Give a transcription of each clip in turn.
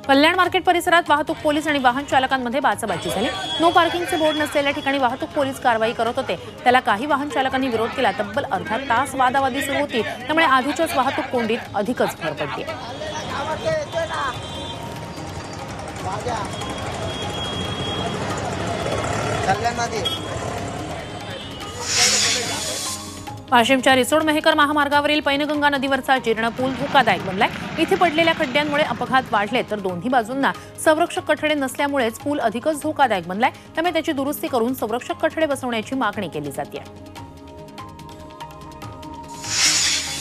कल्याण market परिसरात वाहतूक police आणि वाहन चालकांमध्ये बाचाबाची झाली। नो पार्किंगचे बोर्ड नसलेल्या ठिकाणी वाहतूक पोलीस कारवाई करत होते, त्याला काही वाहन चालकांनी विरोध केला। तब्बल अर्धा तास वादावादी सुरू होती, त्यामुळे आधीच्याच वाहतूक कोंडीत अधिकच भर पडली। वाशिमच्या रिसोड मेहकर महामार्गावरील पैनगंगा नदीवरचा जीर्ण पूल धोकादायक बनलाय। इथे पडलेल्या खड्ड्यांमुळे अपघात वाढले, तर दोन्ही बाजूंना संरक्षक कठडे नसल्यामुळेच पूल अधिकच धोकादायक बनलाय। त्यामुळे त्याची दुरुस्ती करून संरक्षक कठडे बसवण्याची मागणी केली जाते।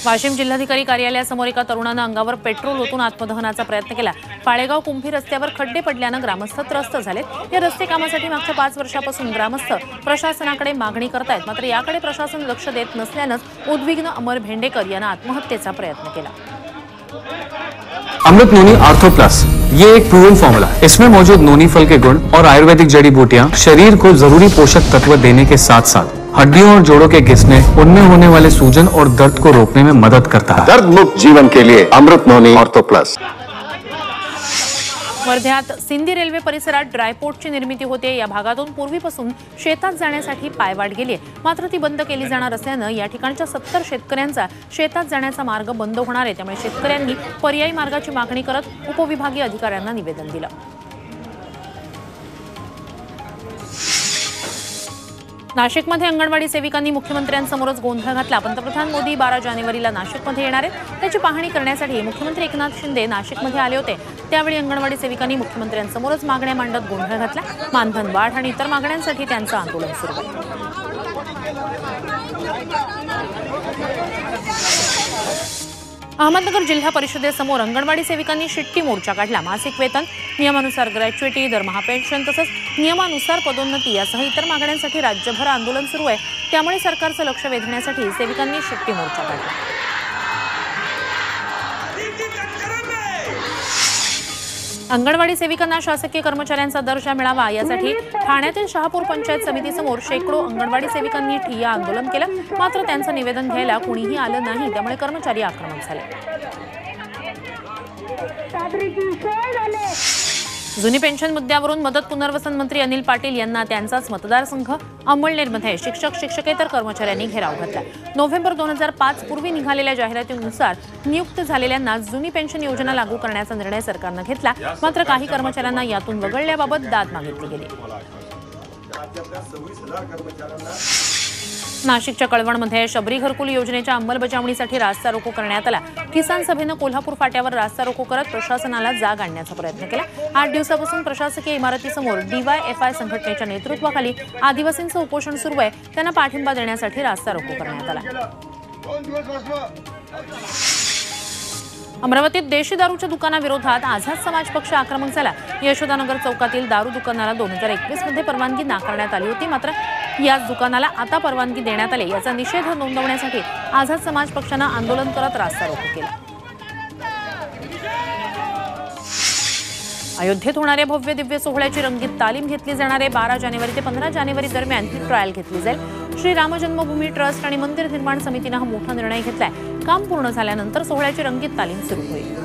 वाशिम जिल्हाधिकारी कार्यालयासमोर एका तरुणानं अंगावर पेट्रोल ओतून आत्मदहनाचा प्रयत्न केला। पाळेगाव कुंभी रस्त्यावर खड्डे पडल्यानं ग्रामस्थ त्रस्त झालेत। या रस्ते कामासाठी मागच्या 5 वर्षापासून ग्रामस्थ प्रशासनाकडे मागणी करतायत, मात्र याकडे प्रशासन लक्ष देत नसल्यानंच उद्विग्न अमर भेंडेकर यांना आत्महत्येचा प्रयत्न केला। अमृत नोनी आर्थो प्लस ये एक प्रूवन फॉर्मूला है। इसमें मौजूद नोनी फल के गुण और आयुर्वेदिक जड़ी बूटियां शरीर को जरूरी पोषक तत्व देने के साथ साथ हड्डियों और जोड़ों के घिसने, उनमें होने वाले सूजन और दर्द को रोकने में मदद करता है। दर्द मुक्त जीवन के लिए अमृत नोनी आर्थो प्लस। वर्ध्यात सिंदी रेल्वे परिसरात ड्रायपोर्टची निर्मिती होते। या भागातून पूर्वीपासून शेतात जाण्यासाठी पायवाट गेली, मात्र ती बंद केली जाणार असल्यानं या ठिकाणच्या 70 शेतकऱ्यांचा शेतात जाण्याचा मार्ग बंद होणार आहे। त्यामुळे शेतकऱ्यांनी पर्यायी मार्गाची मागणी करत उपविभागीय अधिकाऱ्यांना निवेदन दिलं। नाशिकमध्ये अंगणवाडी सेविकांनी मुख्यमंत्र्यांसमोरच गोंधळ घातला। पंतप्रधान मोदी 12 जानेवारीला नाशिकमध्ये येणार आहेत। त्याची पाहणी करण्यासाठी मुख्यमंत्री एकनाथ शिंदे नाशिकमध्ये आले होते। त्यावेळी अंगणवाडी सेविकांनी मुख्यमंत्र्यांसमोरच मागण्या मांडत गोंधळ घातला। मानधन वाढ आणि इतर मागण्यांसाठी त्यांचं आंदोलन सुरू आहे। अहमदनगर जिल्हा परिषदेसमोर अंगणवाडी सेविकांनी शिट्टी मोर्चा काढला। मासिक वेतन, नियमानुसार ग्रॅच्युइटी, दरमहा पेन्शन तसंच नियमानुसार पदोन्नती यासह इतर मागण्यांसाठी राज्यभर आंदोलन सुरू आहे। त्यामुळे सरकारचं लक्ष वेधण्यासाठी सेविकांनी शिट्टी मोर्चा काढला। अंगणवाडी सेविकांना शासकीय कर्मचाऱ्यांचा दर्जा मिळावा यासाठी ठाण्यातील शहापूर पंचायत समितीसमोर शेकडो अंगणवाडी सेविकांनी ठिय्या आंदोलन केलं, मात्र त्यांचं निवेदन घ्यायला कुणीही आलं नाही। त्यामुळे कर्मचारी आक्रमक झाले। जुनी पेन्शन मुद्द्यावरून मदत पुनर्वसन मंत्री अनिल पाटील यांना त्यांचाच मतदारसंघ अंमळनेरमध्ये शिक्षक शिक्षकेतर कर्मचाऱ्यांनी घेराव घातला। नोव्हेंबर 2005 पूर्वी निघालेल्या जाहिरातीनुसार नियुक्त झालेल्यांना जुनी पेन्शन योजना लागू करण्याचा निर्णय सरकारनं घेतला, मात्र काही कर्मचाऱ्यांना यातून वगळल्याबाबत दाद मागितली गेली। नाशिकच्या कळवणमध्ये शबरी घरकुल योजनेच्या अंमलबजावणीसाठी रास्ता रोको करण्यात आला। किसान सभेनं कोल्हापूर फाट्यावर रास्ता रोको करत प्रशासनाला जाग आणण्याचा प्रयत्न केला। 8 दिवसापासून प्रशासकीय इमारतीसमोर DYFI संघटनेच्या नेतृत्वाखाली आदिवासींचं उपोषण सुरू आहे। त्यांना पाठिंबा देण्यासाठी रास्ता रोको करण्यात आला। अमरावतीत देशी दारूच्या दुकानाविरोधात आझाद समाज पक्ष आक्रमक झाला। यशोदानगर चौकातील दारू दुकानाला 2021 मध्ये परवानगी नाकारण्यात आली होती, मात्र याच दुकानाला आता परवानगी देण्यात आली। याचा निषेध नोंदवण्यासाठी आझाद समाज पक्षानं आंदोलन करत रास्ता रोको केला। अयोध्येत होणाऱ्या भव्य दिव्य सोहळ्याची रंगीत तालीम घेतली जाणार आहे। 12 जानेवारी ते 15 जानेवारी दरम्यान ही ट्रायल घेतली जाईल। श्री राम जन्मभूमी ट्रस्ट आणि मंदिर निर्माण समितीनं हा मोठा निर्णय घेतलाय। काम पूर्ण झाल्यानंतर सोहळ्याची रंगीत तालीम सुरू होईल।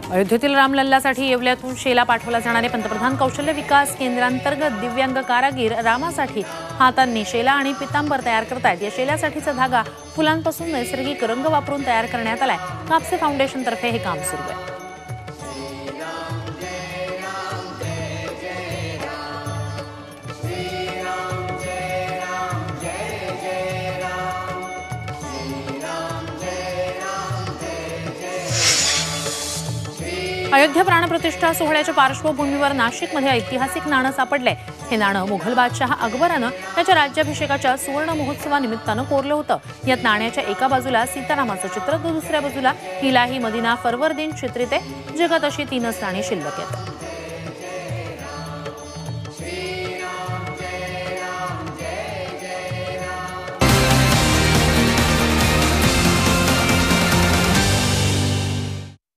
अयोध्येतील रामलल्लासाठी येवल्यातून शेला पाठवला जाणार आहे। पंतप्रधान कौशल्य विकास केंद्रांतर्गत दिव्यांग कारागीर रामासाठी हातांनी शेला आणि पितांबर तयार करतायत। या शेल्यासाठीचा धागा फुलांपासून नैसर्गिक रंग वापरून तयार करण्यात आलाय। कापसे फाउंडेशन तर्फे हे काम सुरू आहे। अयोध्या प्राणप्रतिष्ठा सोहळ्याच्या पार्श्वभूमीवर नाशिकमध्ये ऐतिहासिक नाणं सापडलंय। हे नाणं मुघल बादशाह अकबरानं त्याच्या राज्याभिषेकाच्या सुवर्ण महोत्सवानिमित्तानं कोरलं होतं। यात नाण्याच्या एका बाजूला सीतारामाचं चित्र तर दुसऱ्या बाजूला इलाही मदिना फरवरदीन चित्रित आहे। जगात अशी 3च नाणी शिल्लक आहेत।